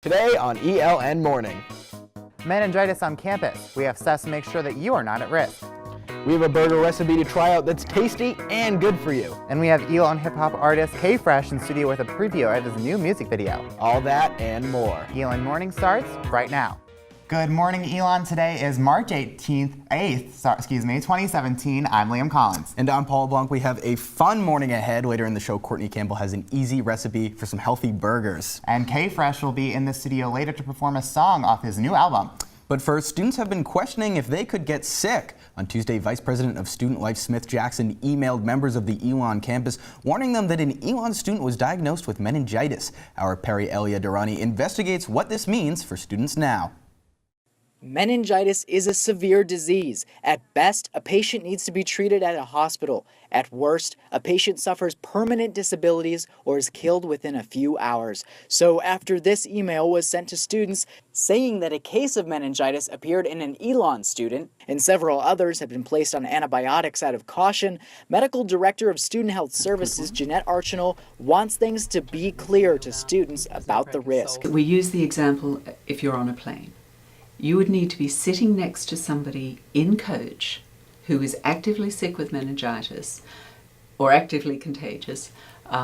Today on ELN Morning. Meningitis on campus. We have steps to make sure that you are not at risk. We have a burger recipe to try out that's tasty and good for you. And we have ELN hip-hop artist K-Fresh in studio with a preview of his new music video. All that and more. ELN Morning starts right now. Good morning, ELN. Today is March 2017. I'm Liam Collins. And I'm Paul Blanc. We have a fun morning ahead. Later in the show, Courtney Campbell has an easy recipe for some healthy burgers. And K-Fresh will be in the studio later to perform a song off his new album. But first, students have been questioning if they could get sick. On Tuesday, Vice President of Student Life Smith Jackson emailed members of the ELN campus, warning them that an ELN student was diagnosed with meningitis. Our Perry Elia Durrani investigates what this means for students now. Meningitis is a severe disease. At best, a patient needs to be treated at a hospital. At worst, a patient suffers permanent disabilities or is killed within a few hours. So after this email was sent to students saying that a case of meningitis appeared in an ELN student and several others have been placed on antibiotics out of caution, Medical Director of Student Health Services Jeanette Archinal wants things to be clear to students about the risk. We use the example if you're on a plane. You would need to be sitting next to somebody in coach who is actively sick with meningitis or actively contagious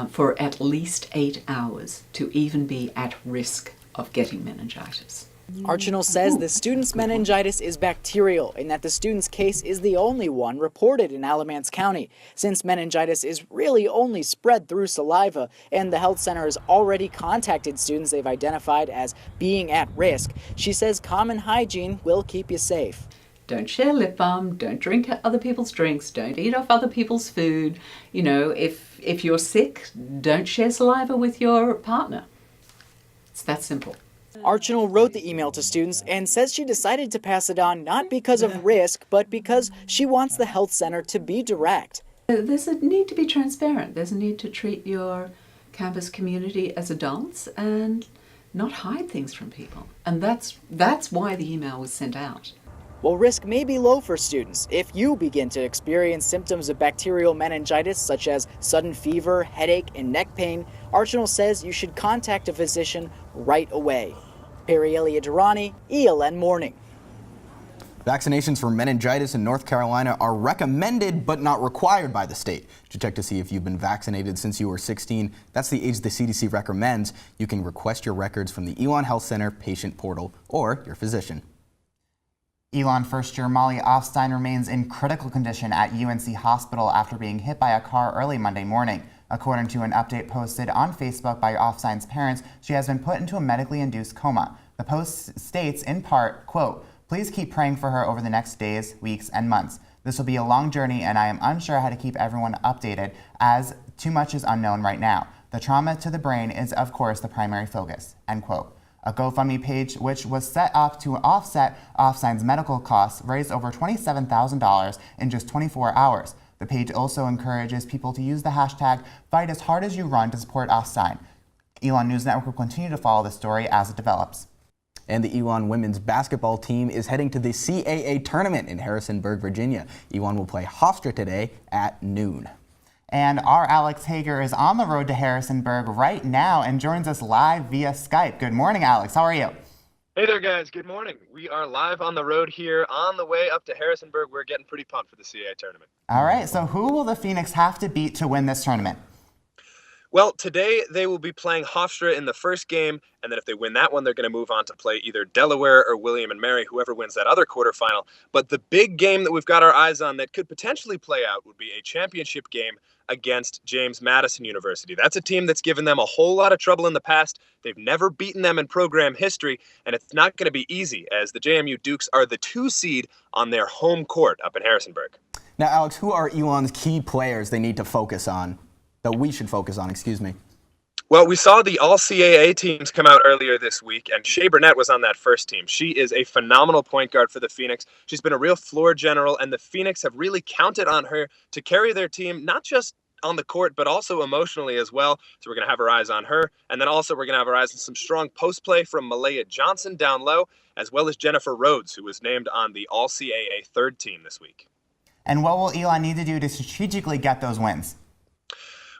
for at least 8 hours to even be at risk of getting meningitis. Archinal says the student's meningitis is bacterial and that the student's case is the only one reported in Alamance County. Since meningitis is really only spread through saliva and the health center has already contacted students they've identified as being at risk, she says common hygiene will keep you safe. Don't share lip balm, don't drink other people's drinks, don't eat off other people's food. You know, if you're sick, don't share saliva with your partner. It's that simple. Archinal wrote the email to students and says she decided to pass it on not because of risk, but because she wants the health center to be direct. There's a need to be transparent. There's a need to treat your campus community as adults and not hide things from people. And that's why the email was sent out. While risk may be low for students, if you begin to experience symptoms of bacterial meningitis such as sudden fever, headache, and neck pain, Archinal says you should contact a physician right away. Perry Elia Durrani, ELN Morning. Vaccinations for meningitis in North Carolina are recommended but not required by the state. To check to see if you've been vaccinated since you were 16, that's the age the CDC recommends. You can request your records from the ELN Health Center patient portal or your physician. ELN first-year Molly Offstein remains in critical condition at UNC Hospital after being hit by a car early Monday morning. According to an update posted on Facebook by Offstein's parents, she has been put into a medically induced coma. The post states, in part, quote, "Please keep praying for her over the next days, weeks, and months. This will be a long journey and I am unsure how to keep everyone updated as too much is unknown right now. The trauma to the brain is, of course, the primary focus," end quote. A GoFundMe page, which was set up to offset Offstein's medical costs, raised over $27,000 in just 24 hours. The page also encourages people to use the hashtag #FightAsHardAsYouRun to support Offstein. ELN News Network will continue to follow the story as it develops. And the ELN women's basketball team is heading to the CAA tournament in Harrisonburg, Virginia. ELN will play Hofstra today at noon. And our Alex Hager is on the road to Harrisonburg right now and joins us live via Skype. Good morning, Alex. How are you? Hey there, guys. Good morning. We are live on the road here on the way up to Harrisonburg. We're getting pretty pumped for the CAA tournament. All right. So who will the Phoenix have to beat to win this tournament? Well, today they will be playing Hofstra in the first game, and then if they win that one, they're going to move on to play either Delaware or William and Mary, whoever wins that other quarterfinal. But the big game that we've got our eyes on that could potentially play out would be a championship game against James Madison University. That's a team that's given them a whole lot of trouble in the past. They've never beaten them in program history, and it's not going to be easy as the JMU Dukes are the 2 seed on their home court up in Harrisonburg. Now, Alex, who are ELN's key players they need to focus on? That we should focus on, excuse me. Well, we saw the all-CAA teams come out earlier this week, and Shea Burnett was on that first team. She is a phenomenal point guard for the Phoenix. She's been a real floor general, and the Phoenix have really counted on her to carry their team, not just on the court, but also emotionally as well. So we're going to have our eyes on her. And then also we're going to have our eyes on some strong post play from Malaya Johnson down low, as well as Jennifer Rhodes, who was named on the all-CAA third team this week. And what will ELN need to do to strategically get those wins?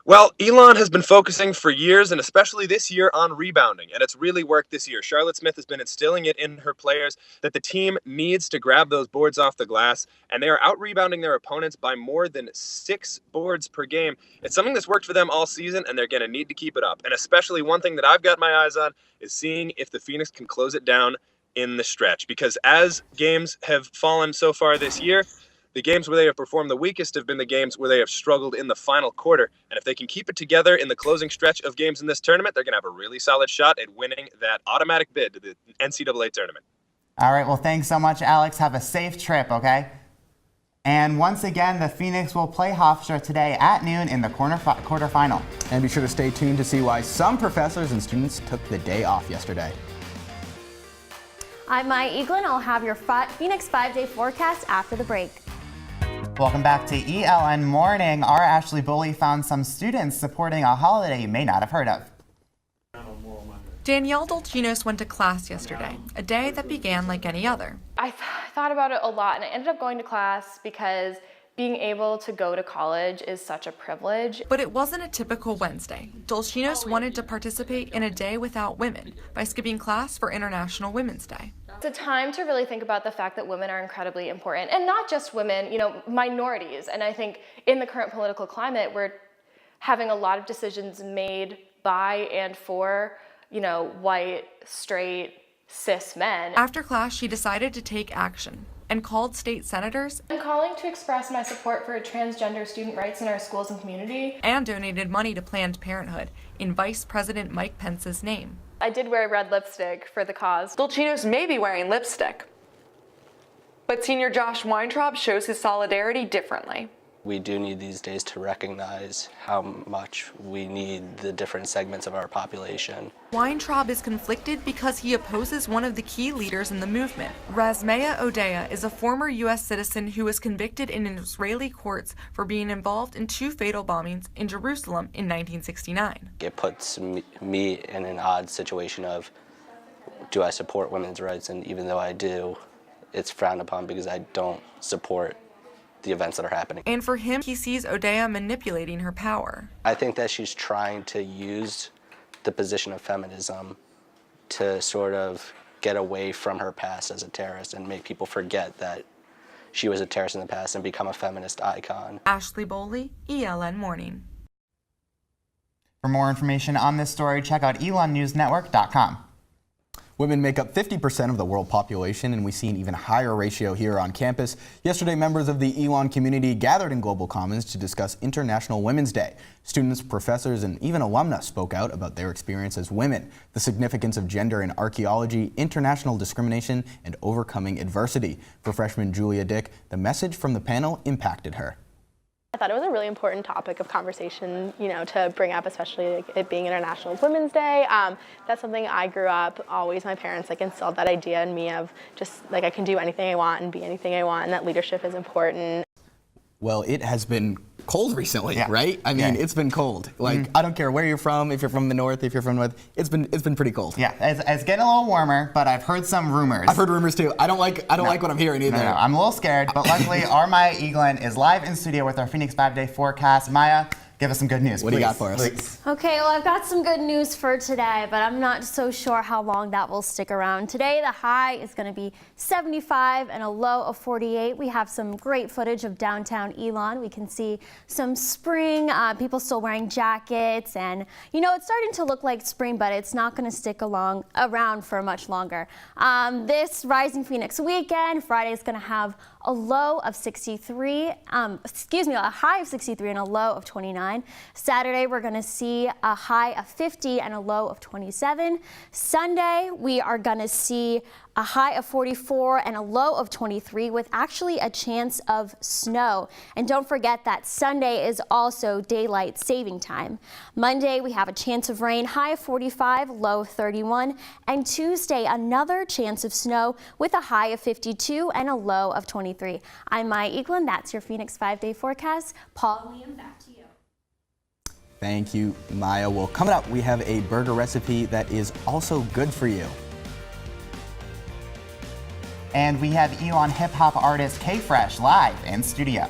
Well, Elon has been focusing for years, and especially this year, on rebounding, and it's really worked this year. Charlotte Smith has been instilling it in her players that the team needs to grab those boards off the glass, and they are out-rebounding their opponents by more than 6 boards per game. It's something that's worked for them all season, and they're going to need to keep it up. And especially one thing that I've got my eyes on is seeing if the Phoenix can close it down in the stretch, because as games have fallen so far this year, the games where they have performed the weakest have been the games where they have struggled in the final quarter. And if they can keep it together in the closing stretch of games in this tournament, they're going to have a really solid shot at winning that automatic bid to the NCAA tournament. All right, well, thanks so much, Alex. Have a safe trip, okay? And once again, the Phoenix will play Hofstra today at noon in the quarterfinal. And be sure to stay tuned to see why some professors and students took the day off yesterday. I'm Maya Eaglin. I'll have your Phoenix 5-day forecast after the break. Welcome back to ELN Morning. Our Ashley Bully found some students supporting a holiday you may not have heard of. Danielle Dolcinos went to class yesterday, a day that began like any other. I thought about it a lot, and I ended up going to class because being able to go to college is such a privilege. But it wasn't a typical Wednesday. Dolcinos wanted to participate in a day without women by skipping class for International Women's Day. It's a time to really think about the fact that women are incredibly important, and not just women, minorities. And I think in the current political climate, we're having a lot of decisions made by and for, white, straight, cis men. After class, she decided to take action and called state senators. I'm calling to express my support for transgender student rights in our schools and community. And donated money to Planned Parenthood in Vice President Mike Pence's name. I did wear red lipstick for the cause. Dolcinos may be wearing lipstick, but senior Josh Weintraub shows his solidarity differently. We do need these days to recognize how much we need the different segments of our population. Weintraub is conflicted because he opposes one of the key leaders in the movement. Razmea Odeya is a former U.S. citizen who was convicted in Israeli courts for being involved in 2 fatal bombings in Jerusalem in 1969. It puts me in an odd situation of, do I support women's rights? And even though I do, it's frowned upon because I don't support the events that are happening. And for him, he sees Odeya manipulating her power. I think that she's trying to use the position of feminism to sort of get away from her past as a terrorist and make people forget that she was a terrorist in the past and become a feminist icon. Ashley Boley, ELN Morning. For more information on this story, check out elonnewsnetwork.com. Women make up 50% of the world population, and we see an even higher ratio here on campus. Yesterday, members of the Elon community gathered in Global Commons to discuss International Women's Day. Students, professors, and even alumni spoke out about their experience as women, the significance of gender in archaeology, international discrimination, and overcoming adversity. For freshman Julia Dick, the message from the panel impacted her. I thought it was a really important topic of conversation, to bring up, especially it being International Women's Day. That's something I grew up, always my parents instilled that idea in me of just I can do anything I want and be anything I want, and that leadership is important. Well, it has been cold recently, yeah. right? I mean, it's been cold. I don't care where you're from, if you're from the north, if you're from north, it's been pretty cold. Yeah, it's getting a little warmer, but I've heard some rumors. I've heard rumors too. I don't like what I'm hearing either. No, I'm a little scared, but luckily our Maya Eaglin is live in studio with our Phoenix 5-day forecast. Maya, give us some good news, What do you got for us? Please. Okay, well, I've got some good news for today, but I'm not so sure how long that will stick around. Today, the high is going to be 75 and a low of 48. We have some great footage of downtown Elon. We can see some spring, people still wearing jackets, and it's starting to look like spring, but it's not going to stick around for much longer. This Rising Phoenix weekend, Friday is going to have a low of 63, a high of 63 and a low of 29. Saturday, we're going to see a high of 50 and a low of 27. Sunday, we are going to see a high of 44 and a low of 23 with actually a chance of snow. And don't forget that Sunday is also daylight saving time. Monday, we have a chance of rain, high of 45, low of 31. And Tuesday, another chance of snow with a high of 52 and a low of 23. I'm Maya Eaglin. That's your Phoenix 5-day forecast. Paul and Liam, back to you. Thank you, Maya. Well, coming up, we have a burger recipe that is also good for you. And we have Elon hip-hop artist K-Fresh live in studio.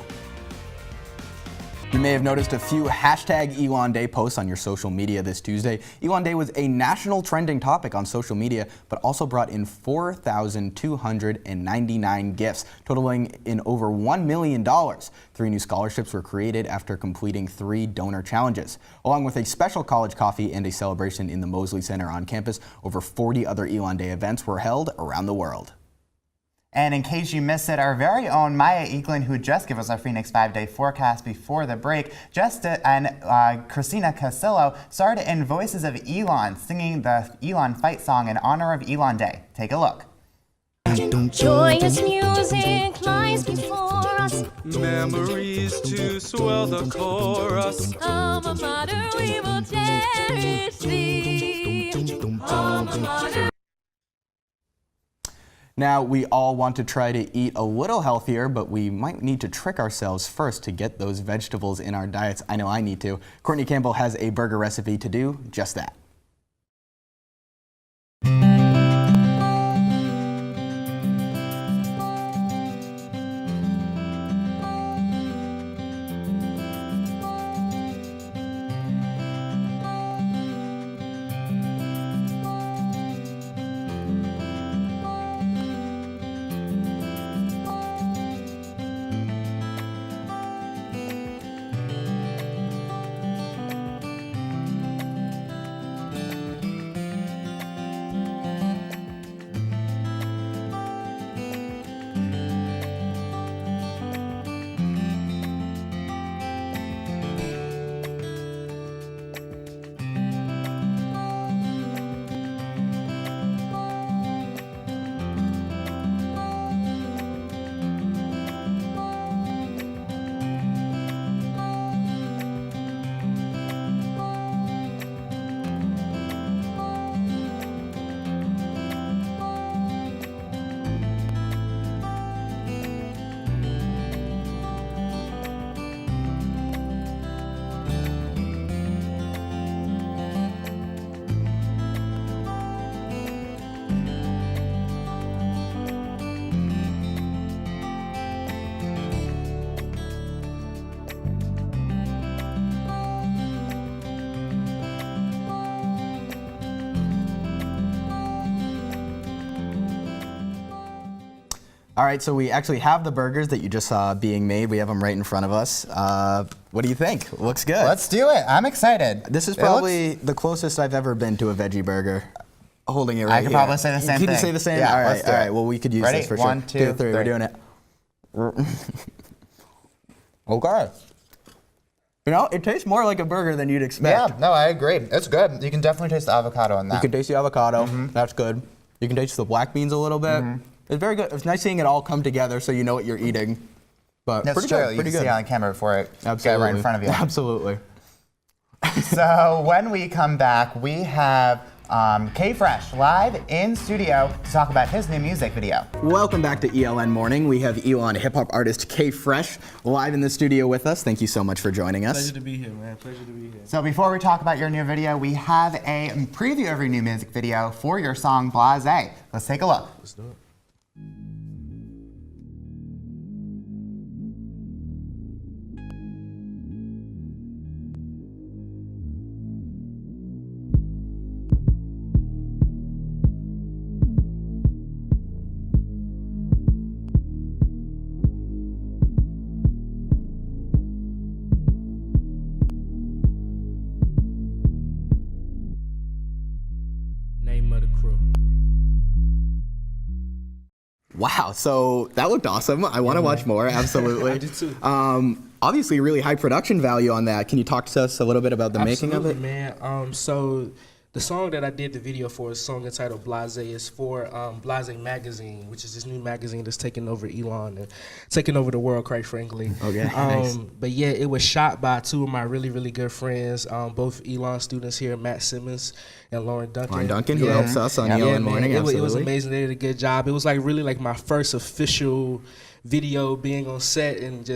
You may have noticed a few hashtag Elon Day posts on your social media this Tuesday. Elon Day was a national trending topic on social media, but also brought in 4,299 gifts, totaling in over $1 million. 3 new scholarships were created after completing 3 donor challenges. Along with a special college coffee and a celebration in the Mosley Center on campus, over 40 other Elon Day events were held around the world. And in case you missed it, our very own Maya Eaglin, who just gave us our Phoenix 5-day forecast before the break, and Christina Casillo starred in Voices of Elon, singing the Elon fight song in honor of Elon Day. Take a look. Joyous music lies before us. Memories to swell the chorus. Alma mater, we will cherish thee. Alma mater. Now, we all want to try to eat a little healthier, but we might need to trick ourselves first to get those vegetables in our diets. I know I need to. Courtney Campbell has a burger recipe to do just that. All right, so we actually have the burgers that you just saw being made. We have them right in front of us. What do you think? Looks good. Let's do it. I'm excited. This is probably the closest I've ever been to a veggie burger. Holding it right here. I could probably say the same thing. Can you say the same? Yeah, all right, let's do all it. right. Well, we could use Ready? this for 1, sure. 2, 3. We're doing it. Okay. You know, it tastes more like a burger than you'd expect. Yeah, no, I agree. It's good. You can definitely taste the avocado in that. You can taste the avocado. That's good. You can taste the black beans a little bit. It's very good. It's nice seeing it all come together so you know what you're eating. But That's pretty true. good. You Pretty can good. see it on camera before it Absolutely. gets right in front of you. Absolutely. So when we come back, we have K-Fresh live in studio to talk about his new music video. Welcome back to ELN Morning. We have Elon hip-hop artist K-Fresh live in the studio with us. Thank you so much for joining us. Pleasure to be here, man. Pleasure to be here. So before we talk about your new video, we have a preview of your new music video for your song Blase. Let's take a look. Let's do it. Name of the crew. Wow, so that looked awesome. I want to watch more, absolutely. I did too. Obviously, really high production value on that. Can you talk to us a little bit about the making of it? Man. So the song that I did the video for is a song entitled Blase. Is for Blase Magazine, which is this new magazine that's taking over Elon and taking over the world, quite frankly. Okay, nice. But yeah, it was shot by 2 of my really, really good friends, both Elon students here, Matt Simmons and Lauren Duncan. Lauren Duncan, who helps us on ELN Morning, It absolutely. was amazing. They did a good job. It was like really like my first official video being on set, and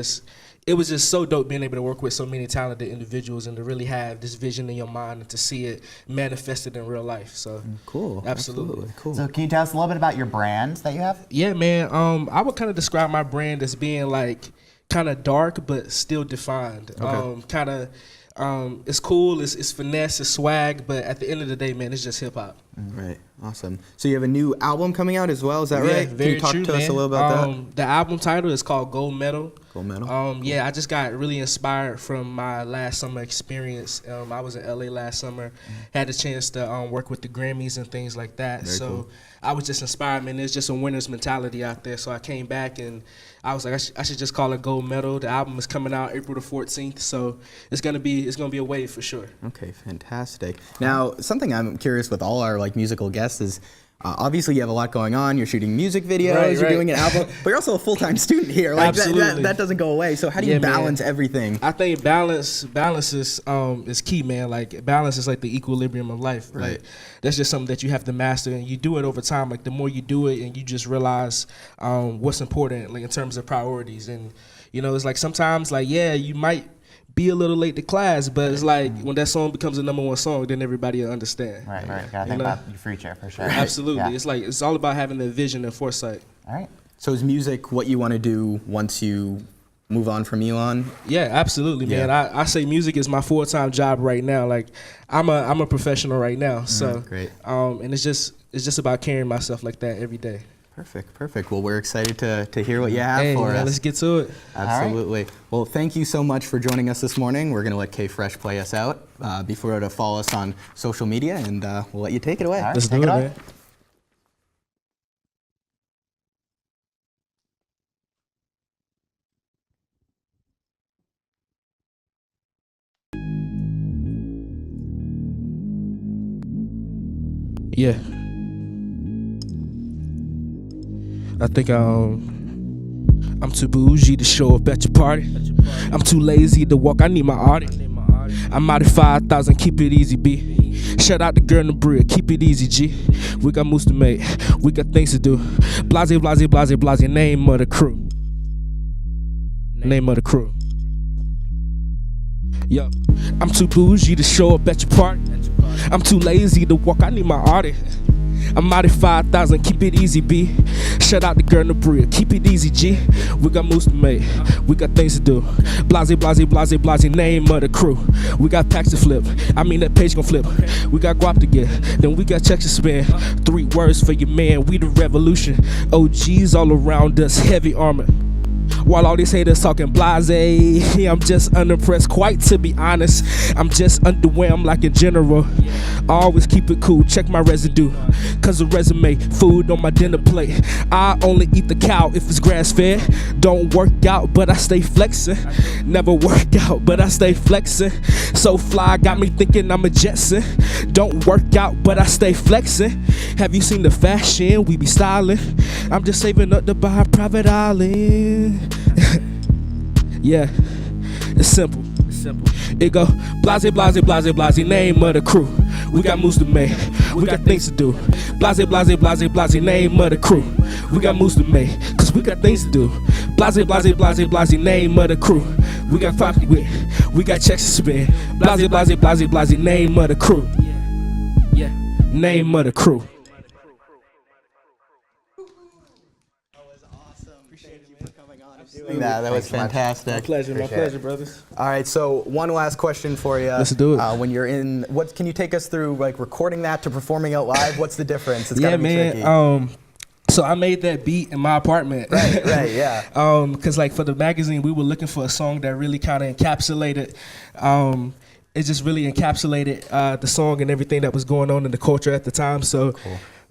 it was just so dope being able to work with so many talented individuals and to really have this vision in your mind and to see it manifested in real life. So cool. Absolutely. Cool. So can you tell us a little bit about your brand that you have? Yeah, man. I would kind of describe my brand as being like kind of dark but still defined. It's cool, it's finesse, it's swag, but at the end of the day, man, it's just hip hop. Right, awesome. So you have a new album coming out as well, is that right? Very Can you talk true, to us man. a little about that? The album title is called Gold Medal. Gold Medal. Yeah, I just got really inspired from my last summer experience. I was in LA last summer, had the chance to work with the Grammys and things like that. Very cool. I was just inspired, man. There's just a winner's mentality out there. So I came back and I was like, I should just call it Gold Medal. The album is coming out April the 14th, so it's gonna be a wave for sure. Okay, fantastic. Now, something I'm curious with all our musical guests is obviously you have a lot going on. You're shooting music videos, you're doing an album, but you're also a full-time student here. Absolutely. That doesn't go away. So how do you balance everything? I think balance is key, man. Like balance is like the equilibrium of life. Right. Like, that's just something that you have to master, and you do it over time. Like the more you do it, and you just realize what's important, like in terms of priorities. And it's like sometimes, like you might be a little late to class, but it's like when that song becomes a #1 song, then everybody will understand. Right. Gotta think about your future for sure. Absolutely. Yeah. It's like it's all about having the vision and foresight. All right. So is music what you want to do once you move on from Elon? Yeah, absolutely, man. I say music is my full-time job right now. Like I'm a professional right now. So great. And it's just about carrying myself like that every day. Perfect. Well, we're excited to hear what you have for us. Let's get to it. Absolutely. Right. Well, thank you so much for joining us this morning. We're going to let K Fresh play us out. Be sure to follow us on social media, and we'll let you take it away. All right, let's do it, man. Yeah. I think I'm too bougie to show up at your party. I'm too lazy to walk, I need my Audi. I'm out at 5,000, keep it easy, B. Shout out the girl in the bridge, keep it easy, G. We got moves to make, we got things to do. Blase, blase, blase, blase, name of the crew. Name of the crew. Yo, I'm too bougie to show up at your party. I'm too lazy to walk, I need my Audi. I'm out at 5,000, keep it easy, B. Shout out the girl in the bridge, keep it easy, G. We got moves to make, we got things to do. Blase, blase, blase, blase, name of the crew. We got packs to flip, that page gon' flip. We got guap to get, then we got checks to spend. 3 words for your man, we the revolution. OGs all around us, heavy armor. While all these haters talking blase, I'm just unimpressed, quite to be honest. I'm just underwhelmed like in general. I always keep it cool, check my residue. Cause the resume, food on my dinner plate. I only eat the cow if it's grass fed. Don't work out, but I stay flexing. Never work out, but I stay flexing. So fly, got me thinking I'm a Jetson. Don't work out, but I stay flexing. Have you seen the fashion? We be styling. I'm just saving up to buy a private island. Yeah, it's simple. It go blase, blase, blase, blase, name of the crew. We got moves to make, we got things to do. Blase, blase, blase, blase, name of the crew. We got moves to make, cause we got things to do. Blase, blase, blase, blase, name of the crew. We got pocket with, we got checks to spend. Blase, blase, blase, blase, name of the crew. Yeah, name of the crew. That was fantastic. My pleasure, brothers. All right, so one last question for you. Let's do it. When you're in, can you take us through recording that to performing it live? What's the difference? It's yeah, gotta be man. tricky. So I made that beat in my apartment. Right, yeah. Cause for the magazine, we were looking for a song that really kind of encapsulated. It just really encapsulated the song and everything that was going on in the culture at the time. So,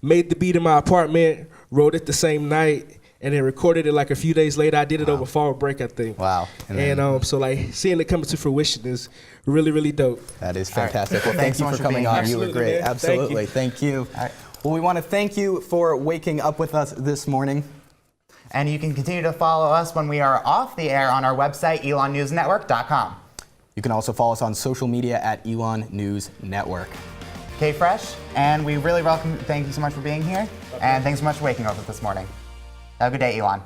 made the beat in my apartment, wrote it the same night. And then recorded it a few days later. I did it over fall break, I think. Wow. And so seeing it come to fruition is really, really dope. That is fantastic. Right. Well, thank you for coming on. You were great. Man. Absolutely. Thank you. All right. Well, we want to thank you for waking up with us this morning. And you can continue to follow us when we are off the air on our website, elonnewsnetwork.com. You can also follow us on social media at Elon News Network. K Fresh, and we really thank you so much for being here, and thanks so much for waking up with us this morning. Have a good day, Elon.